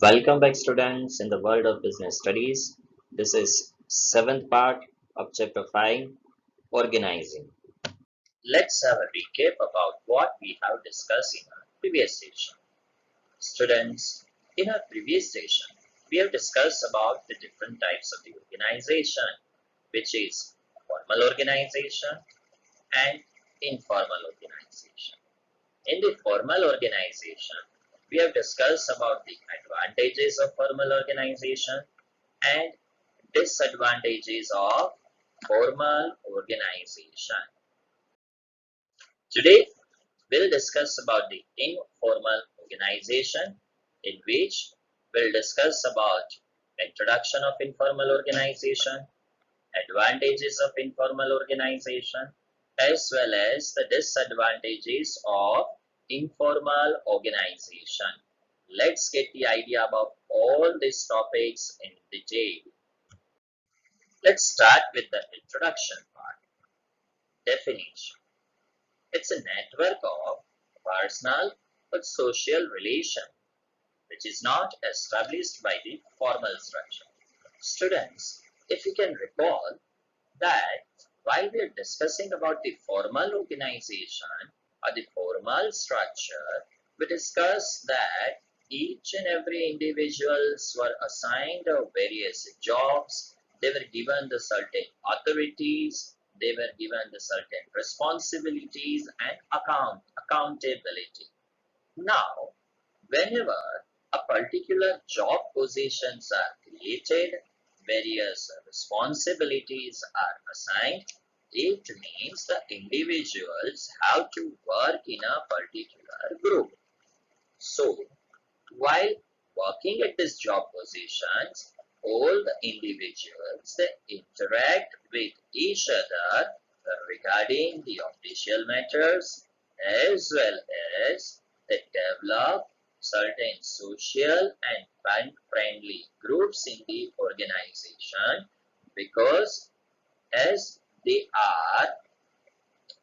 Welcome back, students, in the world of business studies. This is seventh part of chapter 5, organizing. Let's have a recap about what we have discussed in our previous session. Students, in our previous session, we have discussed about the different types of the organization, which is formal organization and informal organization. In the formal organization, we have discussed about the advantages of formal organization and disadvantages of formal organization. Today, we'll discuss about the informal organization, in which we'll discuss about introduction of informal organization, advantages of informal organization, as well as the disadvantages of informal organization. Let's get the idea about all these topics in detail. Let's start with the introduction part. Definition. It's a network of personal but social relation which is not established by the formal structure. Students, if you can recall that while we are discussing about the formal organization or the formal structure, we discussed that each and every individuals were assigned various jobs, they were given the certain authorities, they were given the certain responsibilities and accountability. Now, whenever a particular job positions are created, various responsibilities are assigned, it means the individuals have to work in a particular group. So, while working at this job positions, all the individuals they interact with each other regarding the official matters as well as they develop certain social and friendly groups in the organization because as they are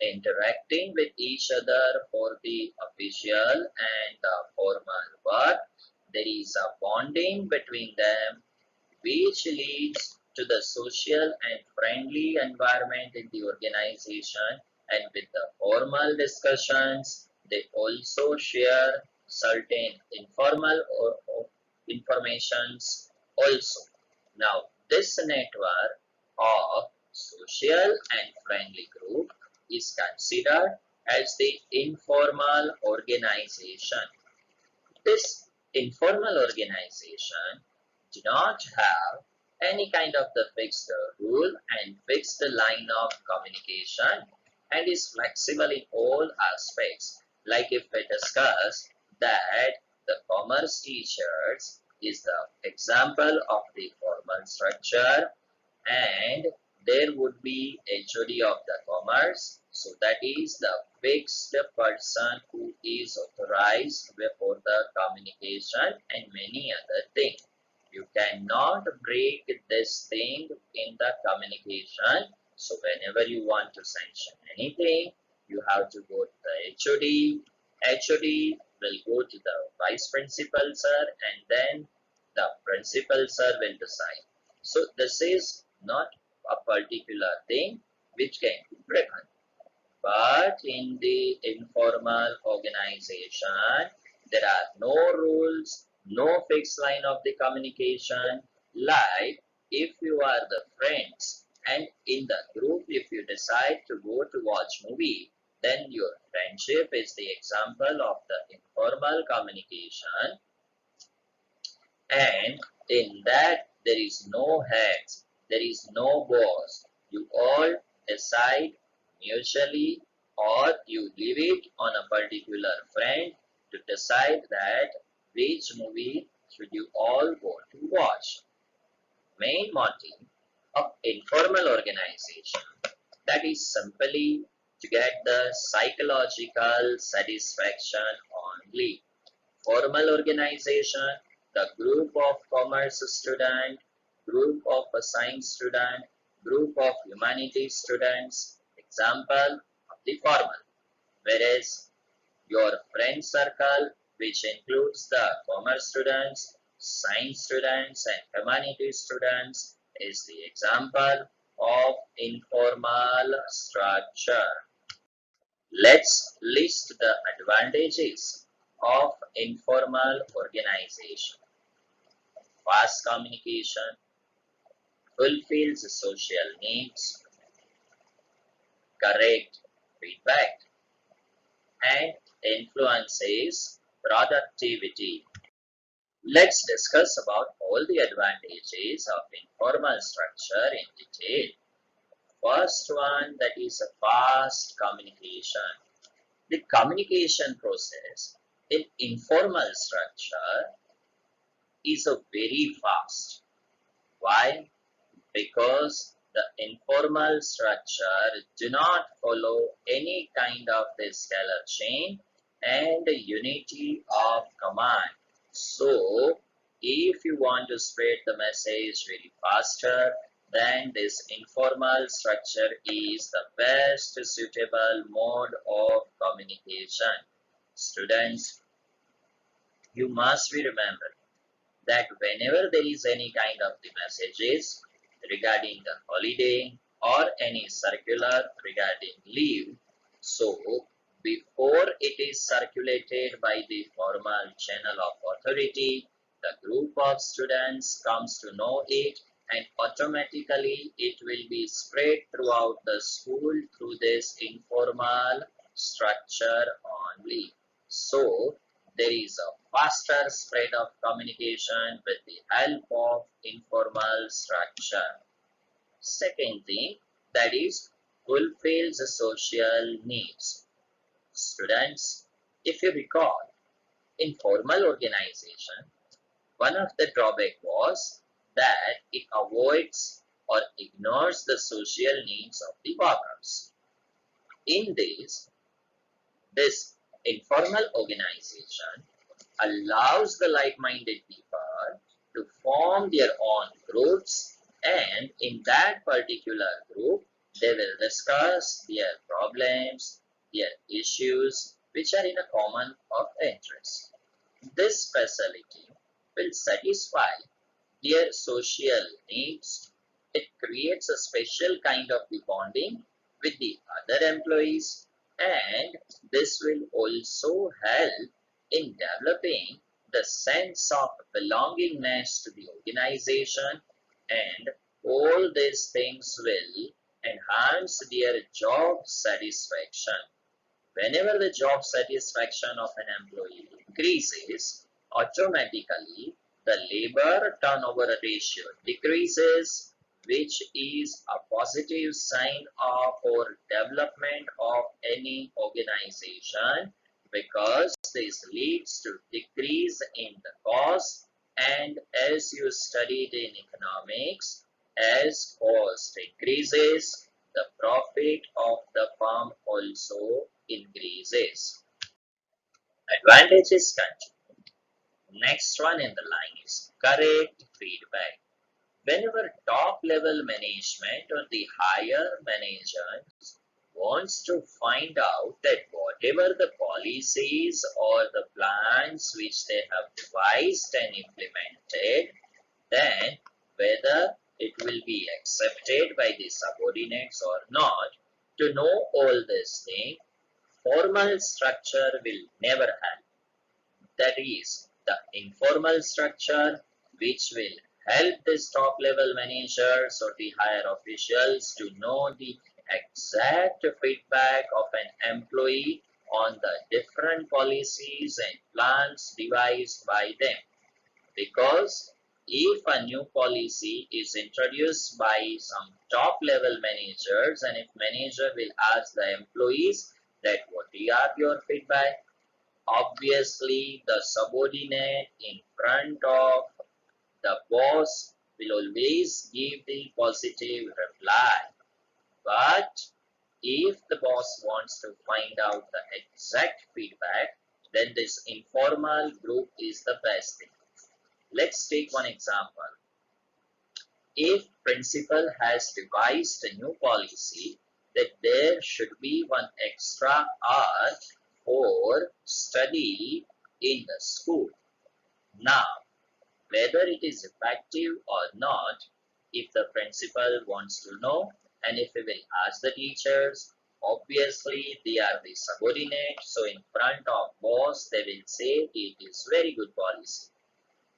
interacting with each other for the official and formal work, there is a bonding between them which leads to the social and friendly environment in the organization, and with the formal discussions they also share certain informal or informations also. Now this network of social and friendly group is considered as the informal organization. This informal organization do not have any kind of the fixed rule and fixed line of communication and is flexible in all aspects. Like if we discuss that the commerce teachers is the example of the formal structure, and there would be HOD of the commerce. So that is the fixed person who is authorized for the communication and many other things. You cannot break this thing in the communication. So whenever you want to sanction anything, you have to go to the HOD. HOD will go to the vice principal sir, and then the principal sir will decide. So this is not a particular thing which can be broken. But in the informal organization, there are no rules, no fixed line of the communication. Like if you are the friends and in the group, if you decide to go to watch movie, then your friendship is the example of the informal communication, and in that there is no heads, there is no boss. You all decide mutually, or you leave it on a particular friend to decide that which movie should you all go to watch. Main motive of informal organization, that is simply to get the psychological satisfaction only. Formal organization, the group of commerce student, group of science student, group of humanities students, example of the formal. Whereas your friend circle, which includes the commerce students, Science students and humanities students is the example of informal structure. Let's list the advantages of informal organization. Fast communication, fulfills social needs, correct feedback, and influences productivity. Let's discuss about all the advantages of informal structure in detail. First one, that is a fast communication. The communication process in informal structure is a very fast. Why? Because the informal structure do not follow any kind of the scalar chain and unity of command. So, if you want to spread the message very faster, then this informal structure is the best suitable mode of communication. Students, you must be remembered that whenever there is any kind of the messages regarding the holiday or any circular regarding leave, so before it is circulated by the formal channel of authority, the group of students comes to know it and automatically it will be spread throughout the school through this informal structure only. So there is a faster spread of communication with the help of informal structure. Second thing, that is fulfills the social needs. Students, if you recall, in formal organization, one of the drawback was that it avoids or ignores the social needs of the workers. In this informal organization allows the like-minded people to form their own groups, and in that particular group they will discuss their problems, their issues which are in a common of interest. This facility will satisfy their social needs. It creates a special kind of the bonding with the other employees, and this will also help in developing the sense of belongingness to the organization, and all these things will enhance their job satisfaction. Whenever the job satisfaction of an employee increases, automatically the labor turnover ratio decreases, which is a positive sign of or development of any organization, because this leads to decrease in the cost, and as you studied in economics, as cost increases, the profit of the firm also increases. Advantages continue. Next one in the line is correct feedback. Whenever top level management or the higher managers wants to find out that whatever the policies or the plans which they have devised and implemented, then whether it will be accepted by the subordinates or not, to know all this thing, formal structure will never help. That is the informal structure which will help these top level managers or the higher officials to know the exact feedback of an employee on the different policies and plans devised by them. Because if a new policy is introduced by some top level managers, and if manager will ask the employees that what are your feedback, obviously the subordinate in front of the boss will always give the positive reply. But if the boss wants to find out the exact feedback, then this informal group is the best thing. Let's take one example. If principal has devised a new policy that there should be one extra hour for study in the school. Now, whether it is effective or not, if the principal wants to know, and if he will ask the teachers, obviously they are the subordinate, so in front of boss they will say it is very good policy.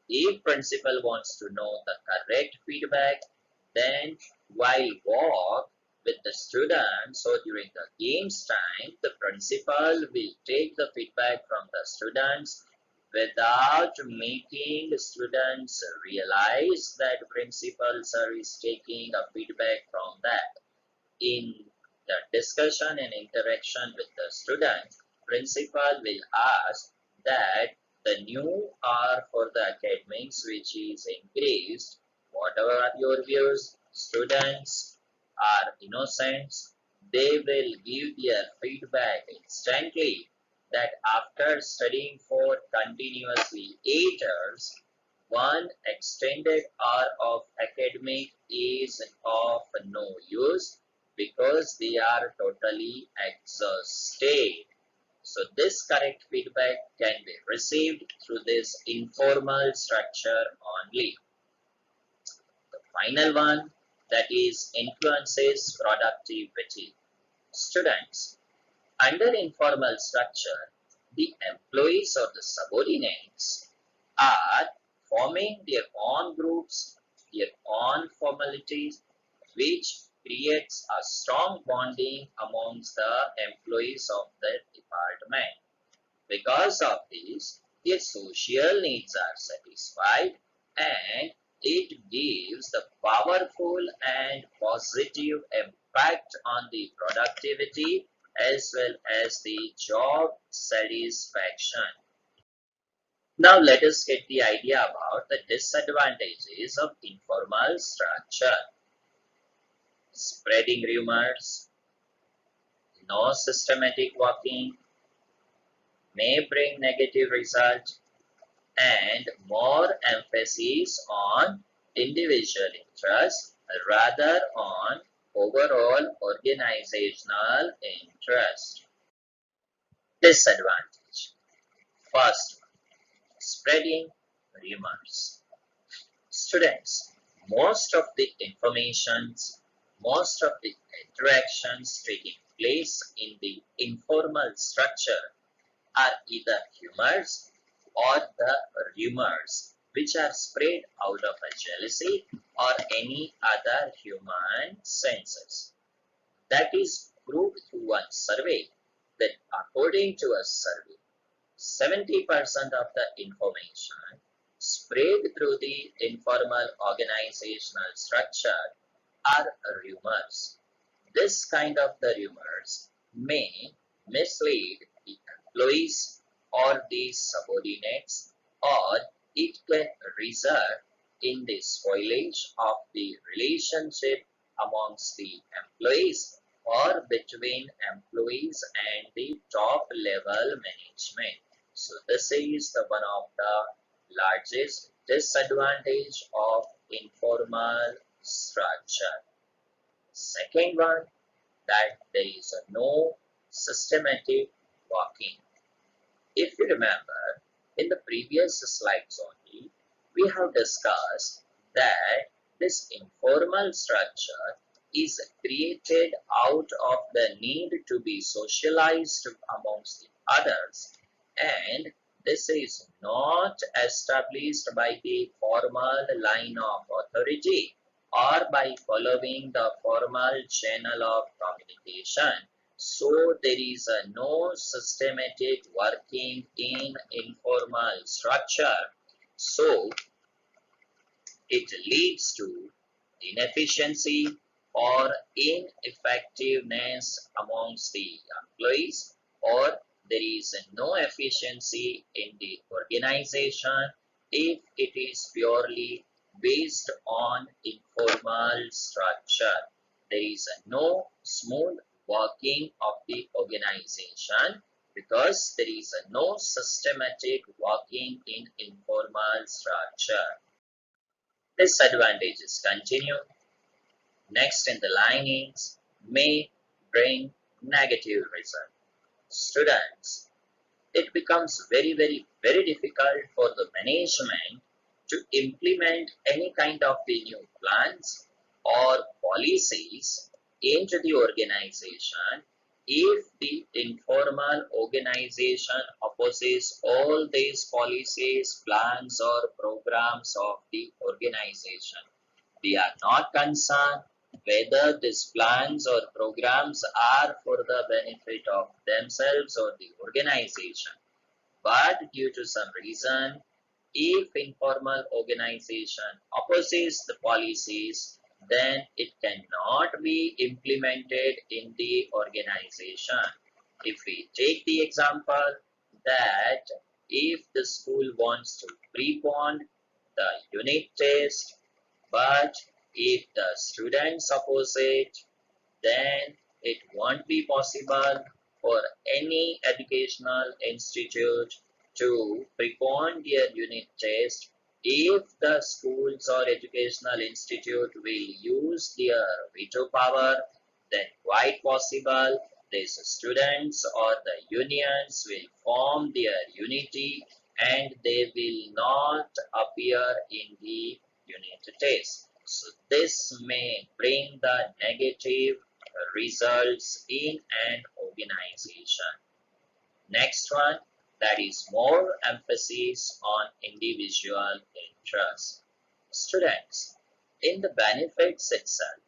If principal wants to know the correct feedback, then while walk with the students or during the games time, the principal will take the feedback from the students without making the students realize that principal sir is taking a feedback from that. In the discussion and interaction with the student, principal will ask that the new hour for the academics which is increased, whatever are your views, students are innocents, they will give their feedback instantly that after studying for continuously 8 hours, one extended hour of academic is of no use because they are totally exhausted. So this correct feedback can be received through this informal structure only. The final one, that is influences productivity. Students, under informal structure, the employees or the subordinates are forming their own groups, their own formalities, which creates a strong bonding amongst the employees of the department. Because of this, their social needs are satisfied and it gives the powerful and positive impact on the productivity as well as the job satisfaction. Now let us get the idea about the disadvantages of informal structure. Spreading rumors, no systematic working, may bring negative results, and more emphasis on individual interest rather on overall organizational interest. Disadvantage. First, spreading rumors. Students, most of the informations, most of the interactions taking place in the informal structure are either humors or the rumors which are spread out of a jealousy or any other human senses. That is proved through one survey that according to a survey, 70% of the information spread through the informal organizational structure are rumors. This kind of the rumors may mislead the employees or the subordinates, or it can result in the spoilage of the relationship amongst the employees or between employees and the top level management. So this is the one of the largest disadvantage of informal structure. Second one, that there is no systematic working. If you remember, in the previous slides only, we have discussed that this informal structure is created out of the need to be socialized amongst the others, and this is not established by the formal line of authority or by following the formal channel of communication. So there is no systematic working in informal structure. So it leads to inefficiency or ineffectiveness amongst the employees, or there is no efficiency in the organization if it is purely based on informal structure. There is no smooth working of the organization because there is no systematic working in informal structure. Disadvantages continue. Next in the line is may bring negative result. Students, it becomes very difficult for the management to implement any kind of the new plans or policies into the organization if the informal organization opposes all these policies, plans or programs of the organization. We are not concerned whether these plans or programs are for the benefit of themselves or the organization, but due to some reason, if informal organization opposes the policies, then it cannot be implemented in the organization. If we take the example that if the school wants to prepone the unit test, but if the students oppose it, then it won't be possible for any educational institute to prepone their unit test if the schools or educational institute will use their veto power. Then quite possible these students or the unions will form their unity and they will not appear in the unit test. So this may bring the negative results in an organization. Next one, that is more emphasis on individual interest. Students, in the benefits itself,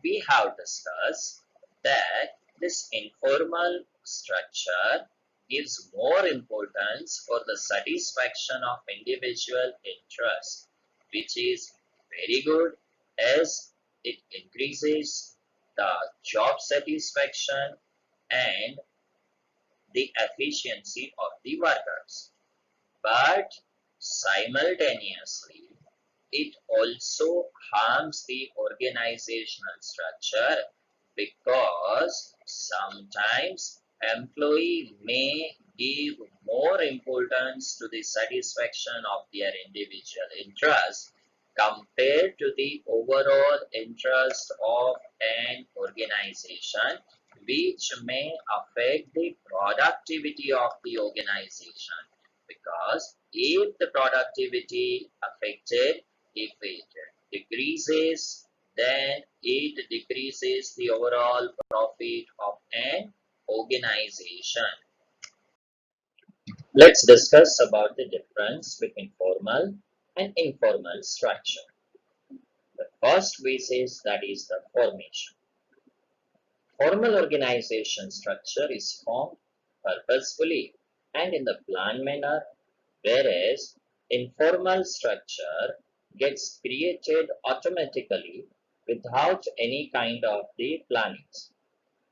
we have discussed that this informal structure gives more importance for the satisfaction of individual interest, which is very good as it increases the job satisfaction and the efficiency of the workers. But simultaneously, it also harms the organizational structure because sometimes employee may give more importance to the satisfaction of their individual interest compared to the overall interest of an organization, which may affect the productivity of the organization. Because if the productivity affected, if it decreases, then it decreases the overall profit of an organization. Let's discuss about the difference between formal and informal structure. The first basis, that is the formation. Formal organization structure is formed purposefully and in the planned manner, whereas informal structure gets created automatically without any kind of the plannings.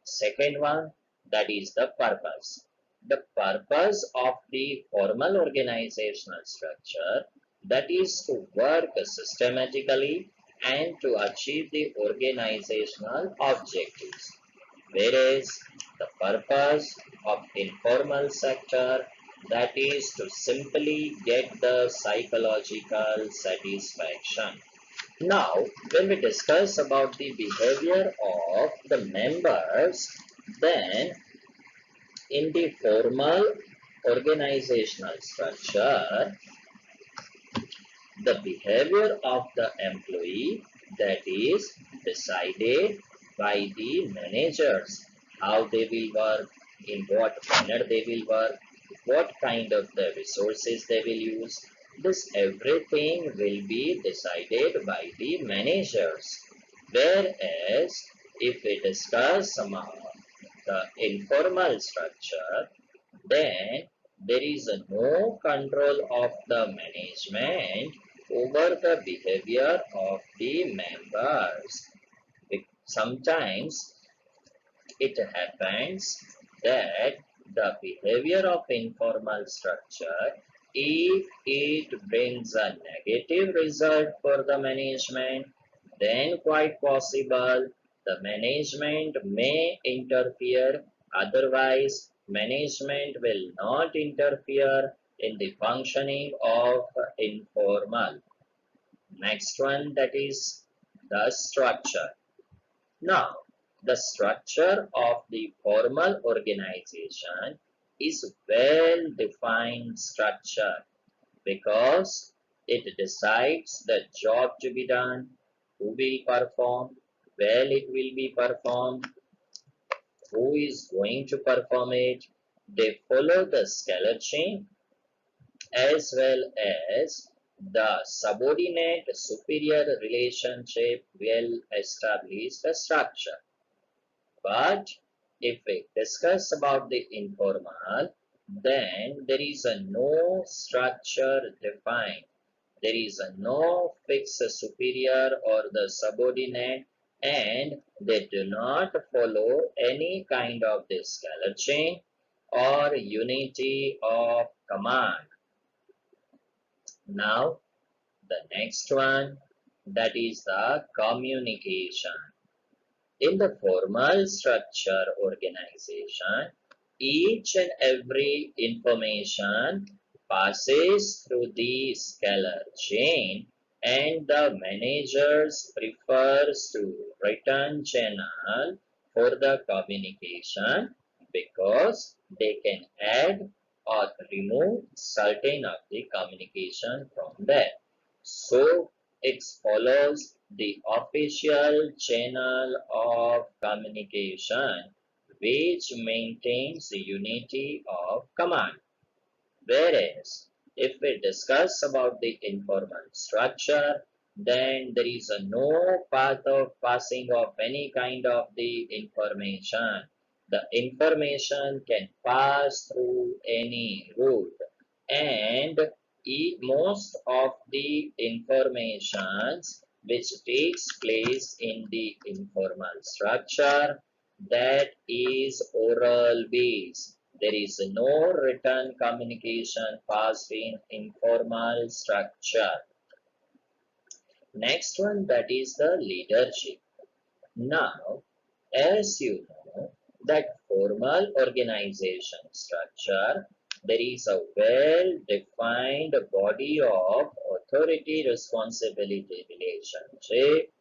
Second one, that is the purpose. The purpose of the formal organizational structure, that is to work systematically and to achieve the organizational objectives. Whereas the purpose of informal sector, that is to simply get the psychological satisfaction. Now, when we discuss about the behavior of the members, then in the formal organizational structure, the behavior of the employee, that is decided by the managers, how they will work, in what manner they will work, what kind of the resources they will use. This everything will be decided by the managers. Whereas if we discuss the informal structure, then there is no control of the management over the behavior of the members. Sometimes it happens that the behavior of informal structure, if it brings a negative result for the management, then quite possible the management may interfere. Otherwise, management will not interfere in the functioning of informal. Next one, that is the structure. Now, the structure of the formal organization is well-defined structure because It decides the job to be done, who will perform, where it will be performed, who is going to perform it. They follow the scalar chain as well as the subordinate superior relationship will establish the structure. But if we discuss about the informal, then there is a no structure defined. There is a no fixed superior or the subordinate, and they do not follow any kind of this scalar chain or unity of command. Now the next one, that is the communication. In the formal structure organization, each and every information passes through the scalar chain, and the managers prefers to written channel for the communication because they can add or remove certain of the communication from there. So it follows the official channel of communication which maintains the unity of command. Whereas if we discuss about the informal structure, then there is a no path of passing of any kind of the information. The information can pass through any route, and most of the informations which takes place in the informal structure, that is oral based. There is no written communication passed in informal structure. Next one, that is the leadership. Now, as you know, that formal organization structure, there is a well-defined body of authority responsibility relationship.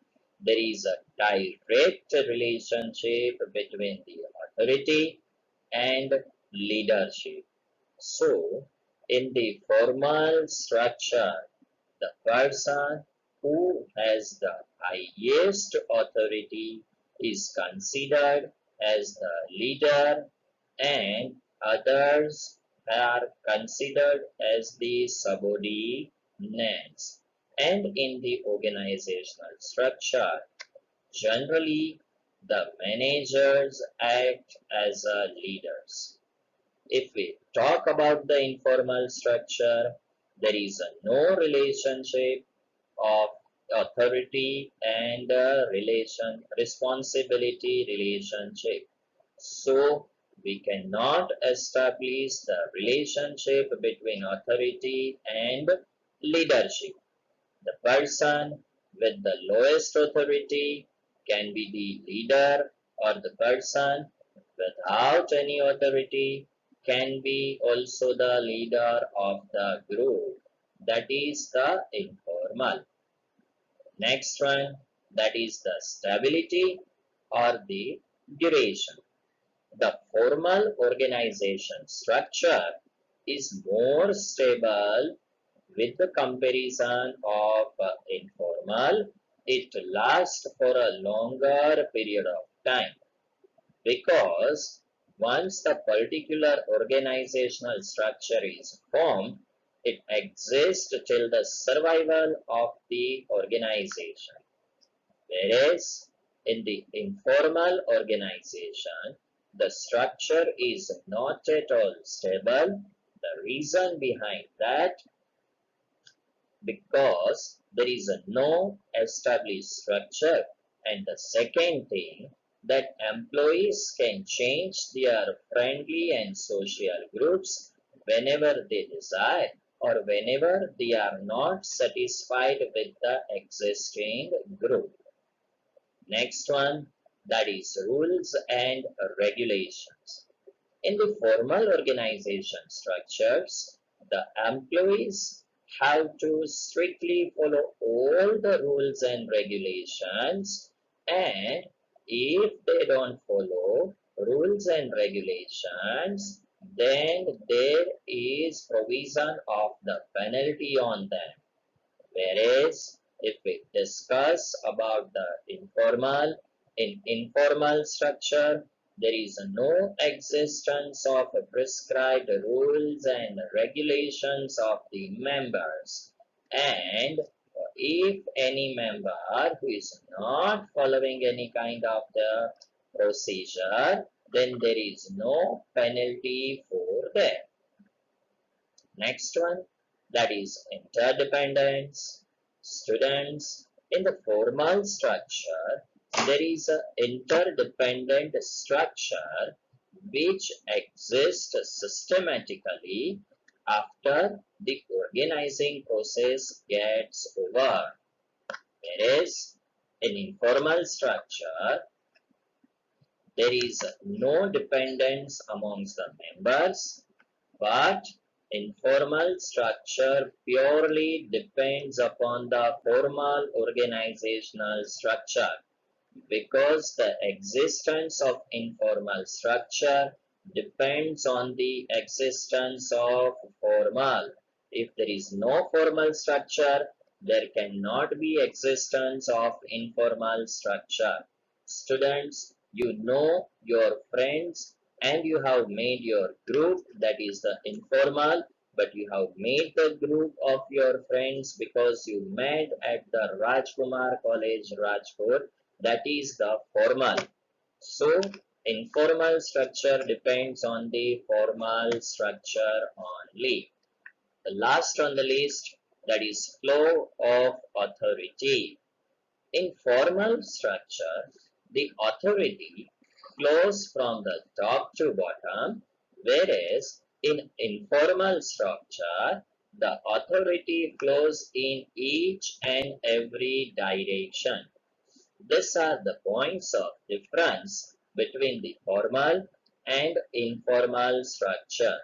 There is a direct relationship between the authority and leadership. So, in the formal structure, the person who has the highest authority is considered as the leader, and others are considered as the subordinates. And in the organizational structure, generally the managers act as leaders. If we talk about the informal structure, there is no relationship of authority and responsibility relationship. So we cannot establish the relationship between authority and leadership. The person with the lowest authority can be the leader, or the person without any authority can be also the leader of the group. That is the informal. Next one, that is the stability or the duration. The formal organization structure is more stable with the comparison of informal. It lasts for a longer period of time, because once the particular organizational structure is formed, it exists till the survival of the organization. Whereas in the informal organization, the structure is not at all stable. The reason behind that, because there is no established structure, and the second thing, that employees can change their friendly and social groups whenever they desire, or whenever they are not satisfied with the existing group. Next one, that is rules and regulations. In the formal organization structures, the employees have to strictly follow all the rules and regulations, and if they don't follow rules and regulations, then there is provision of the penalty on them. Whereas if we discuss about the in informal structure, there is no existence of prescribed rules and regulations of the members. And if any member who is not following any kind of the procedure, then there is no penalty for them. Next one, that is interdependence. Students, in the formal structure, there is an interdependent structure which exists systematically after the organizing process gets over. Whereas in informal structure, there is no dependence amongst the members, but informal structure purely depends upon the formal organizational structure, because the existence of informal structure depends on the existence of formal. If there is no formal structure, there cannot be existence of informal structure. Students, you know your friends and you have made your group, that is the informal, but you have made the group of your friends because you met at the Rajkumar College, Rajkot, that is the formal. So informal structure depends on the formal structure only. The last on the list, that is flow of authority. In formal structure, the authority flows from the top to bottom, whereas in informal structure, the authority flows in each and every direction. These are the points of difference between the formal and informal structure.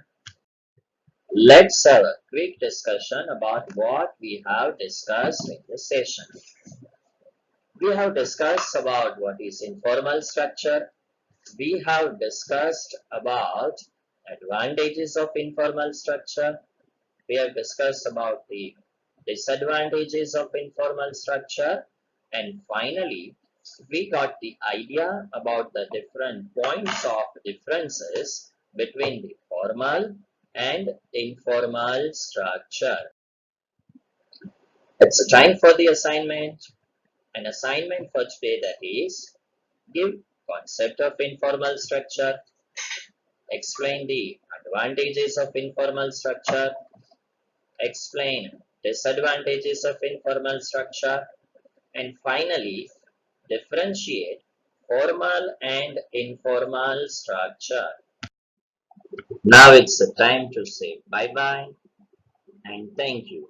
Let's have a quick discussion about what we have discussed in this session. We have discussed about what is informal structure. We have discussed about advantages of informal structure. We have discussed about the disadvantages of informal structure. And finally, we got the idea about the different points of differences between the formal and informal structure. It's a time for the assignment. An assignment for today, that is, give concept of informal structure, explain the advantages of informal structure, explain disadvantages of informal structure, and finally differentiate formal and informal structure. Now it's the time to say bye bye and thank you.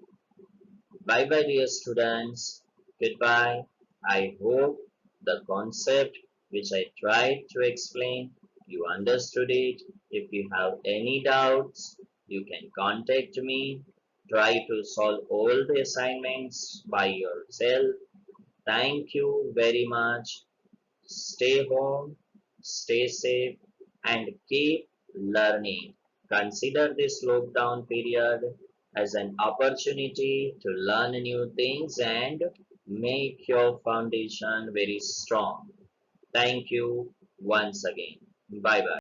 Bye bye, dear students. Goodbye. I hope the concept which I tried to explain, you understood it. If you have any doubts, you can contact me. Try to solve all the assignments by yourself. Thank you very much. Stay home, stay safe, and keep learning. Consider this lockdown period as an opportunity to learn new things and make your foundation very strong. Thank you once again. Bye bye.